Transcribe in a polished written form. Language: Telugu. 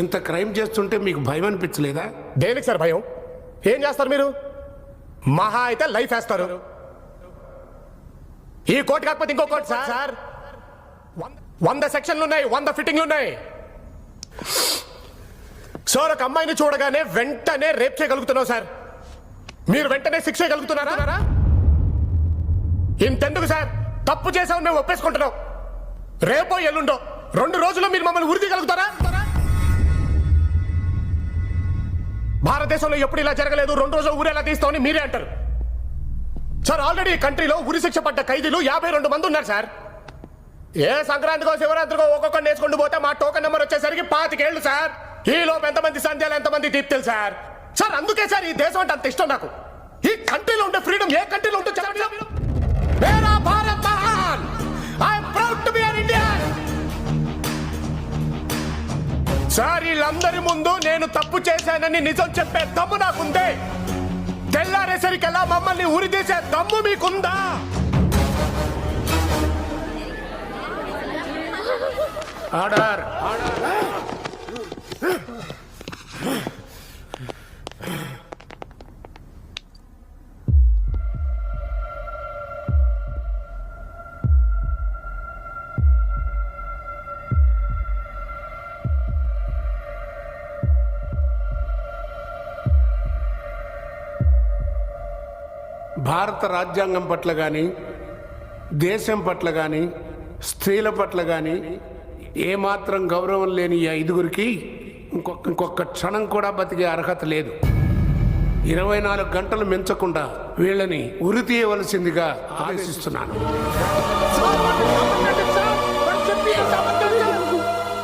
ఇంత క్రైమ్ చేస్తుంటే మీకు భయం అనిపించలేదా? దేనికి సార్ భయం? ఏం చేస్తారు మీరు? మహా అయితే లైఫ్ వేస్తారు. ఈ కోర్టు కాకపోతే ఇంకో కోర్టు సార్. 100 సెక్షన్లు ఉన్నాయి, 100 ఫిట్టింగ్లు ఉన్నాయి. సార్ ఒక అమ్మాయిని చూడగానే వెంటనే రేప్ చేయగలుగుతున్నావు సార్. మీరు వెంటనే శిక్ష చేయగలుగుతున్నారా? ఇంతెందుకు సార్, తప్పు చేసావు మేము ఒప్పేసుకుంటున్నాం. రేపో ఎల్లుండో 2 రోజుల్లో మీరు మమ్మల్ని ఉరి తీయగలుగుతారా? భారతదేశంలో ఎప్పుడు ఇలా జరగలేదు. 2 రోజులు ఊరు ఎలా తీస్తామని మీరే అంటారు సార్. ఆల్రెడీ ఈ కంట్రీలో ఉరి శిక్ష పడ్డ ఖైదీలు 52 మంది ఉన్నారు సార్. ఏ సంక్రాంతికో శివరాత్రికో ఒక్కొక్కరిని వేసుకుంటూ పోతే మా టోకెన్ నెంబర్ వచ్చేసరికి 25 ఏళ్ళు సార్. ఈ లోపు ఎంతమంది సంధ్యాలు, ఎంతమంది దీప్తులు సార్. సార్ అందుకే సార్ ఈ దేశం అంటే అంత ఇష్టం నాకు. ఈ కంట్రీలో ఉండే ఫ్రీడమ్ ఏ కంట్రీలో ఉంటే చెప్పండి. మేరా భారత్ మహాన్. I am proud to be an Indian. Sir వీళ్ళందరి ముందు నేను తప్పు చేశానని నిజం చెప్పే దమ్ము నాకుందే. తెల్లారేసరికల్లా మమ్మల్ని ఉరి తీసే దమ్ము మీకుందా? ఆర్డర్. భారత రాజ్యాంగం పట్ల కానీ, దేశం పట్ల కానీ, స్త్రీల పట్ల కానీ ఏమాత్రం గౌరవం లేని ఈ 5గురికి ఇంకొక క్షణం కూడా బతికే అర్హత లేదు. 24 గంటలు మించకుండా వీళ్ళని ఉరి తీయవలసిందిగా ఆదేశిస్తున్నాను.